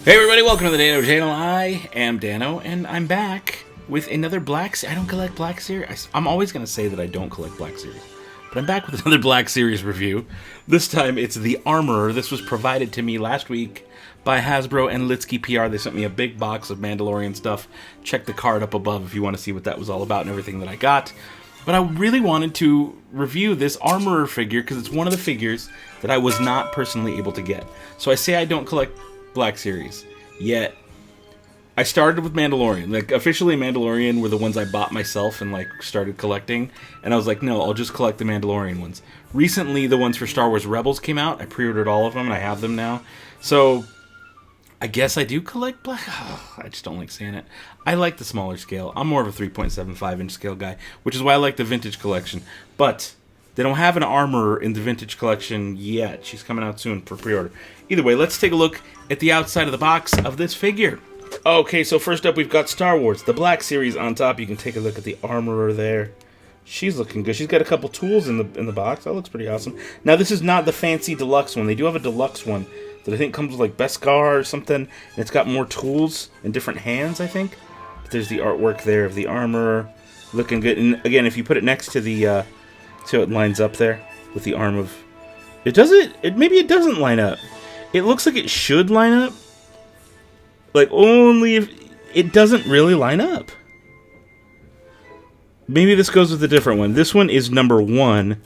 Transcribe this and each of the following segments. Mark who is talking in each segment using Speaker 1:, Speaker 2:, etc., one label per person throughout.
Speaker 1: Hey everybody, welcome to the Dano channel. I am Dano, and I'm back with another Black Series. I don't collect Black Series. I'm always going to say that I don't collect Black Series. But I'm back with another Black Series review. This time it's the Armorer. This was provided to me last week by Hasbro and Litzky PR. They sent me a big box of Mandalorian stuff. Check the card up above if you want to see what that was all about and everything that I got. But I really wanted to review this Armorer figure because it's one of the figures that I was not personally able to get. So I say I don't collect Black Series, yet I started with Mandalorian. Like, officially Mandalorian were the ones I bought myself and like started collecting, and I was like, no, I'll just collect the Mandalorian ones. Recently the ones for Star Wars Rebels came out. I pre-ordered all of them and I have them now, so I guess I do collect Black. I just don't like saying it. I like the smaller scale. I'm more of a 3.75 inch scale guy, which is why I like the vintage collection. But they don't have an Armorer in the vintage collection yet. She's coming out soon for pre-order. Either way, let's take a look at the outside of the box of this figure. Okay, so first up we've got Star Wars, the Black Series on top. You can take a look at the Armorer there. She's looking good. She's got a couple tools in the box. That looks pretty awesome. Now this is not the fancy deluxe one. They do have a deluxe one that I think comes with like Beskar or something, and it's got more tools and different hands, I think. But there's the artwork there of the Armorer, looking good. And again, if you put it next to the see how it lines up there with the arm of... It doesn't... Maybe it doesn't line up. It looks like it should line up. Like, only if... It doesn't really line up. Maybe this goes with a different one. This one is number 1.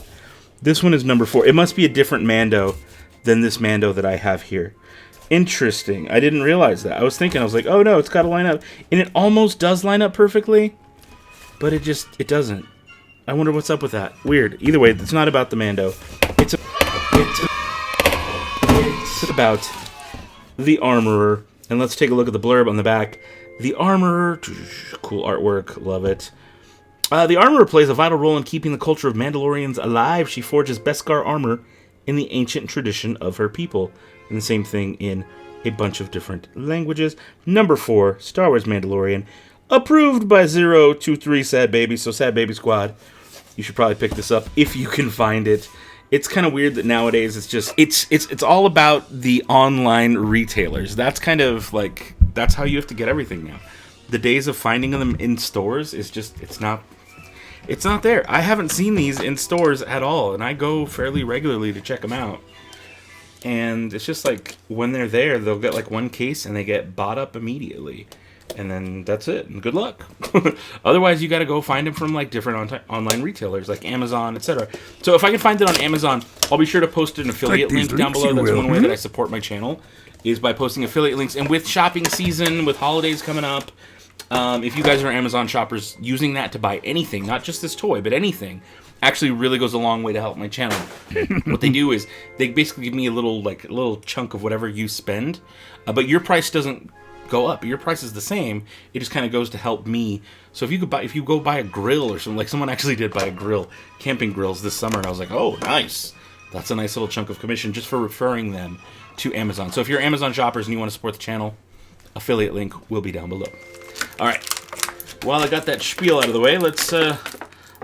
Speaker 1: This one is number 4. It must be a different Mando than this Mando that I have here. Interesting. I didn't realize that. I was like, oh no, it's got to line up. And it almost does line up perfectly. But it doesn't. I wonder what's up with that. Weird. Either way, it's not about the Mando. It's about the Armorer. And let's take a look at the blurb on the back. The Armorer. Cool artwork. Love it. The Armorer plays a vital role in keeping the culture of Mandalorians alive. She forges Beskar armor in the ancient tradition of her people. And the same thing in a bunch of different languages. Number 4, Star Wars Mandalorian. Approved by 023 Sad Baby. So Sad Baby Squad. You should probably pick this up if you can find it. It's kind of weird that nowadays it's all about the online retailers. That's kind of like, that's how you have to get everything now. The days of finding them in stores is just, it's not there. I haven't seen these in stores at all, and I go fairly regularly to check them out. And it's just like, when they're there, they'll get like one case and they get bought up immediately. And then that's it, and good luck. Otherwise, you got to go find them from like different online retailers, like Amazon, etc. So if I can find it on Amazon, I'll be sure to post an affiliate link down below. That's one way that I support my channel, is by posting affiliate links. And with shopping season, with holidays coming up, if you guys are Amazon shoppers, using that to buy anything, not just this toy, but anything, actually really goes a long way to help my channel. What they do is they basically give me a little chunk of whatever you spend, but your price doesn't go up. Your price is the same. It just kind of goes to help me. So if you go buy a grill or something, like someone actually did buy a grill, camping grills this summer, and I was like, oh, nice. That's a nice little chunk of commission just for referring them to Amazon. So if you're Amazon shoppers and you want to support the channel, affiliate link will be down below. All right. While I got that spiel out of the way, let's. I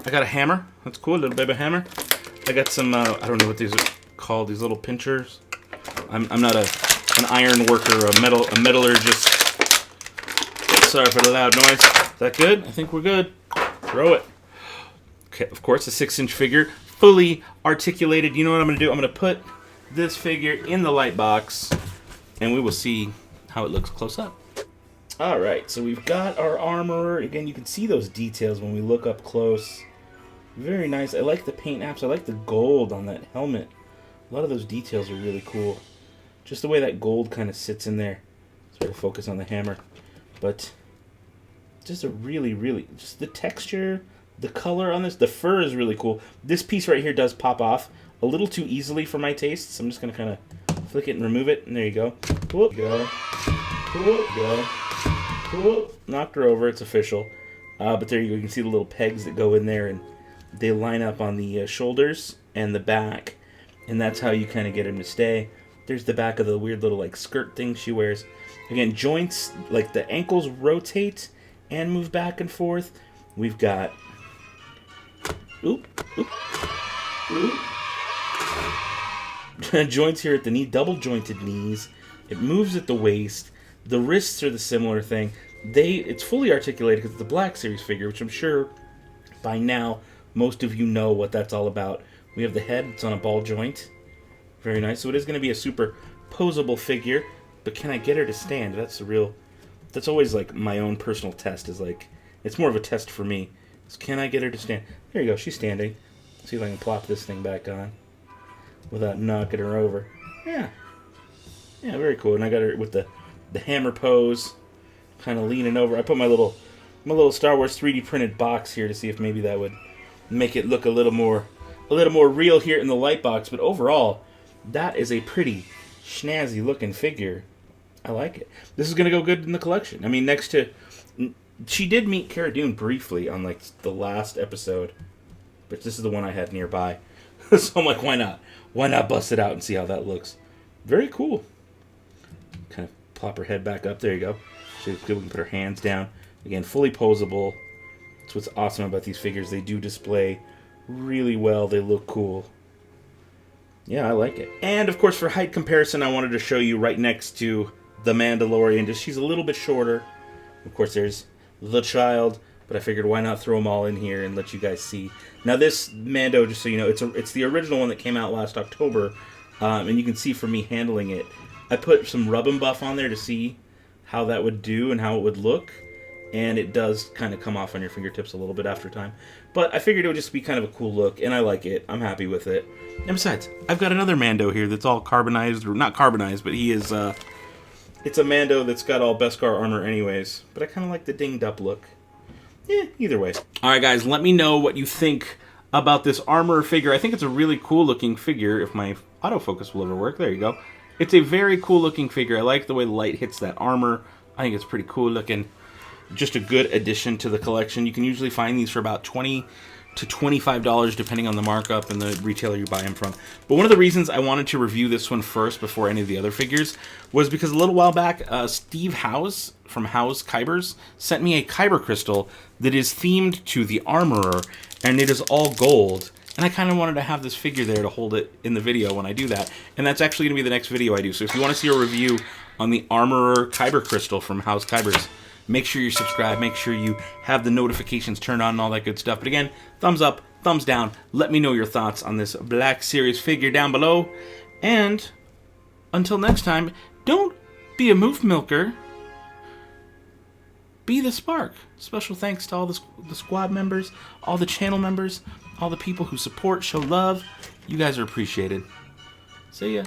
Speaker 1: got a hammer. That's cool, a little baby hammer. I got some. I don't know what these are called. These little pinchers. I'm not an iron worker, a metallurgist. Sorry for the loud noise. Is that good? I think we're good. Throw it. Okay, of course, a 6-inch figure, fully articulated. You know what I'm going to do? I'm going to put this figure in the light box, and we will see how it looks close up. All right, so we've got our Armorer. Again, you can see those details when we look up close. Very nice. I like the paint apps. I like the gold on that helmet. A lot of those details are really cool. Just the way that gold kind of sits in there. Sort of focus on the hammer. But just a really, just the texture, the color on this, the fur is really cool. This piece right here does pop off a little too easily for my tastes. I'm just going to kind of flick it and remove it, and there you go. Whoop, go. Whoop, go. Whoop. Knocked her over, it's official. But there you go, you can see the little pegs that go in there, and they line up on the shoulders and the back, and that's how you kind of get him to stay. There's the back of the weird little like skirt thing she wears. Again, joints, like the ankles rotate and move back and forth. We've got joints here at the knee, double jointed knees. It moves at the waist. The wrists are the similar thing. It's fully articulated because it's the Black Series figure, which I'm sure by now most of you know what that's all about. We have the head. It's on a ball joint. Very nice. So it is going to be a super posable figure. But can I get her to stand? That's always like my own personal test. Is like, it's more of a test for me. So can I get her to stand? There you go. She's standing. Let's see if I can plop this thing back on without knocking her over. Yeah. Yeah, very cool. And I got her with the hammer pose, kind of leaning over. I put my little Star Wars 3D printed box here to see if maybe that would make it look a little more real here in the light box. But overall, that is a pretty snazzy looking figure. I like it. This is going to go good in the collection. I mean, next to... She did meet Cara Dune briefly on, like, the last episode. But this is the one I had nearby. So I'm like, why not? Why not bust it out and see how that looks? Very cool. Kind of plop her head back up. There you go. So we can put her hands down. Again, fully posable. That's what's awesome about these figures. They do display really well. They look cool. Yeah, I like it. And, of course, for height comparison, I wanted to show you right next to the Mandalorian. Just she's a little bit shorter. Of course, there's the child, but I figured why not throw them all in here and let you guys see. Now, this Mando, just so you know, it's the original one that came out last October, and you can see from me handling it. I put some rub and buff on there to see how that would do and how it would look, and it does kind of come off on your fingertips a little bit after time. But I figured it would just be kind of a cool look, and I like it. I'm happy with it. And besides, I've got another Mando here that's all carbonized, or not carbonized, but he is, it's a Mando that's got all Beskar armor anyways. But I kind of like the dinged up look. Yeah, either way. Alright guys, let me know what you think about this armor figure. I think it's a really cool looking figure, if my autofocus will ever work. There you go. It's a very cool looking figure. I like the way the light hits that armor. I think it's pretty cool looking. Just a good addition to the collection. You can usually find these for about $20 to $25 depending on the markup and the retailer you buy them from. But one of the reasons I wanted to review this one first before any of the other figures was because a little while back, Steve Howes from Howes Kybers sent me a Kyber crystal that is themed to the Armorer, and it is all gold. And I kind of wanted to have this figure there to hold it in the video when I do that. And that's actually going to be the next video I do. So if you want to see a review on the Armorer Kyber crystal from Howes Kybers, make sure you subscribe, make sure you have the notifications turned on and all that good stuff. But again, thumbs up, thumbs down. Let me know your thoughts on this Black Series figure down below. And until next time, don't be a moof milker. Be the spark. Special thanks to all the squad members, all the channel members, all the people who support, show love. You guys are appreciated. See ya.